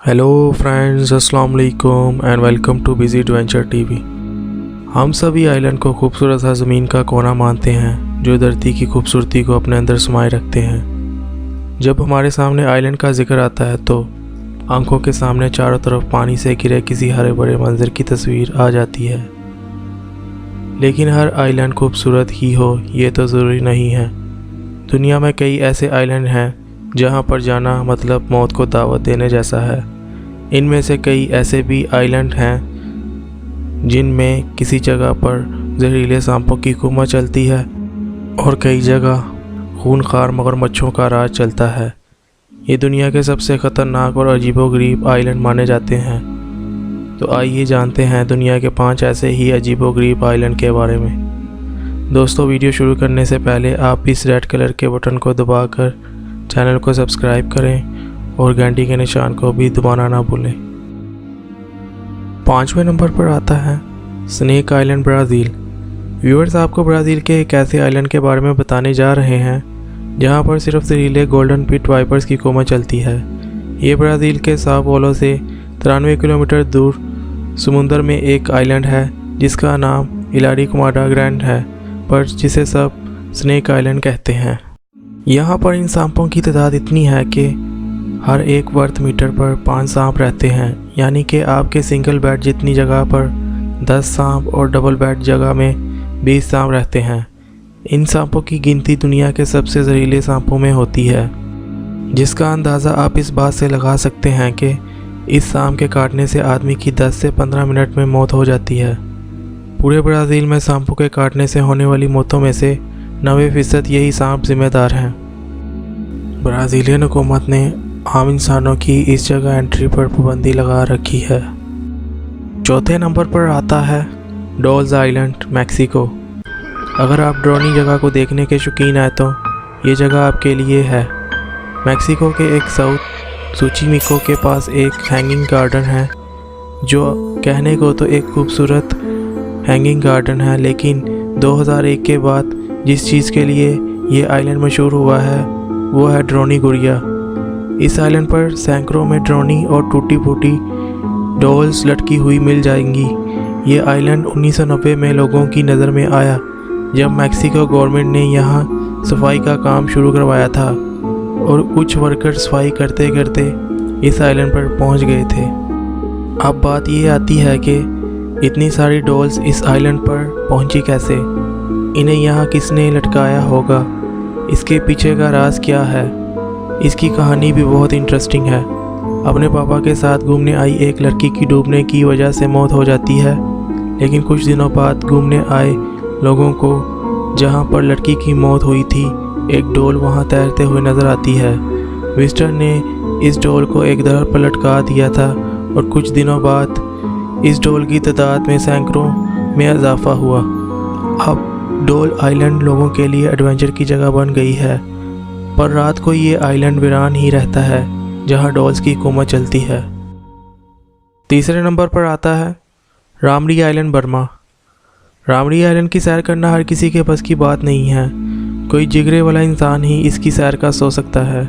Hello friends, अस्सलाम वालेकुम and welcome too busy adventure TV. हम सभी आइलैंड को खूबसूरत सा ज़मीन का कोना मानते हैं जो धरती की खूबसूरती को अपने अंदर समाये रखते हैं। जब हमारे सामने आइलैंड का जिक्र आता है तो आंखों के सामने चारों तरफ पानी से घिरे किसी हरे भरे मंजर की तस्वीर आ जाती है। लेकिन हर आइलैंड खूबसूरत ही हो ये तो ज़रूरी नहीं है। दुनिया में कई ऐसे आइलैंड हैं जहां पर जाना मतलब मौत को दावत देने जैसा है। इनमें से कई ऐसे भी आइलैंड हैं जिनमें किसी जगह पर जहरीले सांपों की कुमा चलती है और कई जगह खूनखार मगरमच्छों का राज चलता है। ये दुनिया के सबसे ख़तरनाक और अजीबोगरीब आइलैंड माने जाते हैं। तो आइए जानते हैं दुनिया के 5 ऐसे ही अजीबोगरीब आइलैंड के बारे में। दोस्तों, वीडियो शुरू करने से पहले आप इस रेड कलर के बटन को दबाकर चैनल को सब्सक्राइब करें और घंटी के निशान को भी दबाना ना भूलें। 5वें नंबर पर आता है स्नेक आइलैंड, ब्राज़ील। व्यूअर्स, आपको ब्राज़ील के एक ऐसे आइलैंड के बारे में बताने जा रहे हैं जहां पर सिर्फ जहरीले गोल्डन पिट वाइपर्स की कोमा चलती है। ये ब्राज़ील के साओ पाउलो से 93 किलोमीटर दूर समुंदर में एक आइलैंड है जिसका नाम इलारीकुमाडा ग्रैंड है, पर जिसे सब स्नेक आइलैंड कहते हैं। यहाँ पर इन सांपों की तादाद इतनी है कि हर एक वर्ग मीटर पर 5 सांप रहते हैं, यानी कि आपके सिंगल बेड जितनी जगह पर 10 सांप और डबल बेड जगह में 20 सांप रहते हैं। इन सांपों की गिनती दुनिया के सबसे जहरीले सांपों में होती है, जिसका अंदाज़ा आप इस बात से लगा सकते हैं कि इस सांप के काटने से आदमी की 10 से 15 मिनट में मौत हो जाती है। पूरे ब्राज़ील में सांपों के काटने से होने वाली मौतों में से 90% यही सांप जिम्मेदार हैं। ब्राज़ीलियन हुकूमत ने आम इंसानों की इस जगह एंट्री पर पाबंदी लगा रखी है। 4थे नंबर पर आता है डॉल्स आइलैंड, मैक्सिको। अगर आप डरावनी जगह को देखने के शौकीन हैं तो ये जगह आपके लिए है। मैक्सिको के एक साउथ सूचिमिको के पास एक हैंगिंग गार्डन है जो कहने को तो एक खूबसूरत हैंगिंग गार्डन है, लेकिन 2001 के बाद जिस चीज़ के लिए ये आइलैंड मशहूर हुआ है वो है ड्रोनी गुड़िया। इस आइलैंड पर सैकड़ों में ड्रोनी और टूटी फूटी डॉल्स लटकी हुई मिल जाएंगी। ये आइलैंड 1990 में लोगों की नज़र में आया जब मैक्सिको गवर्नमेंट ने यहाँ सफाई का काम शुरू करवाया था और कुछ वर्कर सफाई करते करते इस आइलैंड पर पहुँच गए थे। अब बात ये आती है कि इतनी सारी डॉल्स इस आइलैंड पर पहुँची कैसे, इन्हें यहाँ किसने लटकाया होगा, इसके पीछे का राज क्या है। इसकी कहानी भी बहुत इंटरेस्टिंग है। अपने पापा के साथ घूमने आई एक लड़की की डूबने की वजह से मौत हो जाती है, लेकिन कुछ दिनों बाद घूमने आए लोगों को जहाँ पर लड़की की मौत हुई थी एक डॉल वहाँ तैरते हुए नज़र आती है। विजिटर ने इस डॉल को एक दर पर लटका दिया था और कुछ दिनों बाद इस डॉल की तादाद में सैकड़ों में इजाफा हुआ। अब डॉल आइलैंड लोगों के लिए एडवेंचर की जगह बन गई है, पर रात को ये आइलैंड वीरान ही रहता है जहां डॉल्स की कोमा चलती है। 3रे नंबर पर आता है रामरी आइलैंड, बर्मा। रामरी आइलैंड की सैर करना हर किसी के बस की बात नहीं है। कोई जिगरे वाला इंसान ही इसकी सैर का सो सकता है।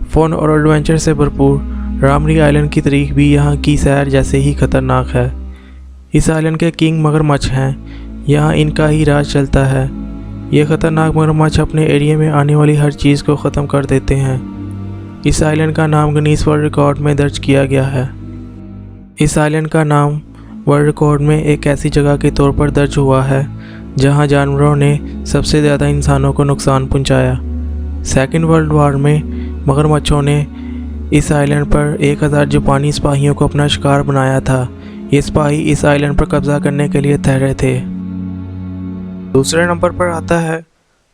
फन और एडवेंचर से भरपूर रामरी आइलैंड की तारीख भी यहाँ की सैर जैसे ही ख़तरनाक है। इस आइलैंड के किंग मगरमच्छ हैं, यहाँ इनका ही राज चलता है। ये ख़तरनाक मगरमच्छ अपने एरिया में आने वाली हर चीज़ को ख़त्म कर देते हैं। इस आइलैंड का नाम गिनीज वर्ल्ड रिकॉर्ड में दर्ज किया गया है। इस आइलैंड का नाम वर्ल्ड रिकॉर्ड में एक ऐसी जगह के तौर पर दर्ज हुआ है जहाँ जानवरों ने सबसे ज़्यादा इंसानों को नुकसान पहुँचाया। 2nd वर्ल्ड वॉर में मगरमच्छों ने इस आइलैंड पर 1000 जापानी सिपाहियों को अपना शिकार बनाया था। ये सिपाही इस आइलैंड पर कब्जा करने के लिए ठहरे थे। 2रे नंबर पर आता है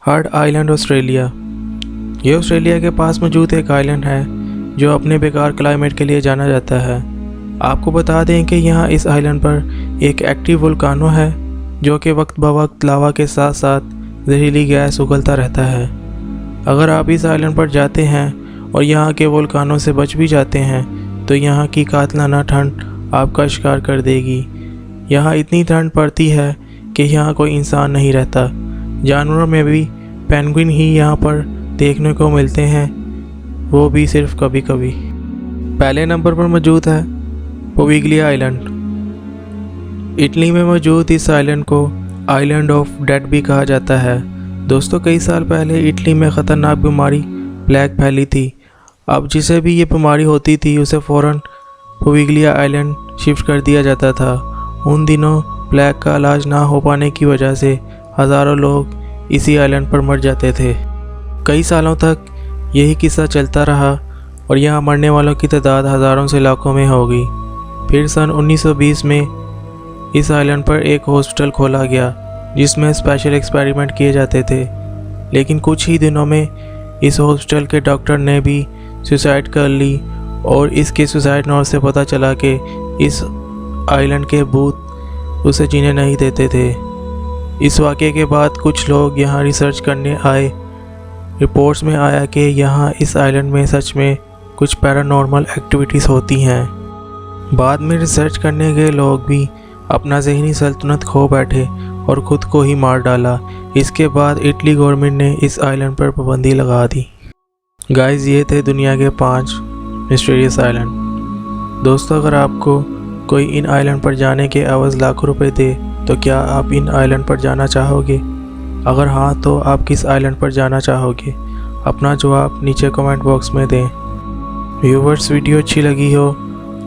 हर्ड आइलैंड, ऑस्ट्रेलिया। ये ऑस्ट्रेलिया के पास मौजूद एक आइलैंड है जो अपने बेकार क्लाइमेट के लिए जाना जाता है। आपको बता दें कि यहाँ इस आइलैंड पर एक एक्टिव वोल्कानो है जो कि वक्त ब वक्त लावा के साथ साथ जहरीली गैस उगलता रहता है। अगर आप इस आइलैंड पर जाते हैं और यहाँ के वोल्कानो से बच भी जाते हैं तो यहाँ की कातलाना ठंड आपका शिकार कर देगी। यहाँ इतनी ठंड पड़ती है कि यहाँ कोई इंसान नहीं रहता। जानवरों में भी पेंगुइन ही यहाँ पर देखने को मिलते हैं, वो भी सिर्फ कभी कभी। पहले नंबर पर मौजूद है पोविग्लिया आइलैंड। इटली में मौजूद इस आइलैंड को आइलैंड ऑफ डेड भी कहा जाता है। दोस्तों, कई साल पहले इटली में ख़तरनाक बीमारी प्लेग फैली थी। अब जिसे भी ये बीमारी होती थी उसे फ़ौरन पोविग्लिया आइलैंड शिफ्ट कर दिया जाता था। उन दिनों प्लेग का इलाज ना हो पाने की वजह से हज़ारों लोग इसी आइलैंड पर मर जाते थे। कई सालों तक यही किस्सा चलता रहा और यहाँ मरने वालों की तादाद हज़ारों से लाखों में हो गई। फिर सन 1920 में इस आइलैंड पर एक हॉस्पिटल खोला गया जिसमें स्पेशल एक्सपेरिमेंट किए जाते थे। लेकिन कुछ ही दिनों में इस हॉस्पिटल के डॉक्टर ने भी सुसाइड कर ली और इसके सुसाइड नोट से पता चला कि इस आइलैंड के भूत उसे जीने नहीं देते थे। इस वाक़े के बाद कुछ लोग यहाँ रिसर्च करने आए। रिपोर्ट्स में आया कि यहाँ इस आइलैंड में सच में कुछ पैरानॉर्मल एक्टिविटीज़ होती हैं। बाद में रिसर्च करने गए लोग भी अपना ज़हनी सल्तनत खो बैठे और ख़ुद को ही मार डाला। इसके बाद इटली गवर्नमेंट ने इस आइलैंड पर पाबंदी लगा दी। गाइस, ये थे दुनिया के 5 मिस्टीरियस आइलैंड। दोस्तों, अगर आपको कोई इन आइलैंड पर जाने के एवज़ लाखों रुपए दे तो क्या आप इन आइलैंड पर जाना चाहोगे? अगर हाँ, तो आप किस आइलैंड पर जाना चाहोगे? अपना जवाब नीचे कमेंट बॉक्स में दें। व्यूवर्स, वीडियो अच्छी लगी हो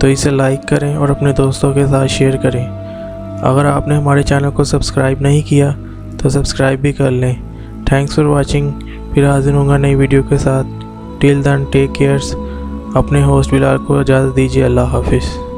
तो इसे लाइक करें और अपने दोस्तों के साथ शेयर करें। अगर आपने हमारे चैनल को सब्सक्राइब नहीं किया तो सब्सक्राइब भी कर लें। Thanks for watching. फिर हाजिर होऊंगा नई वीडियो के साथ। Till then take cares. अपने होस्ट बिलाल को इजाज़त दीजिए। अल्लाह हाफिज़।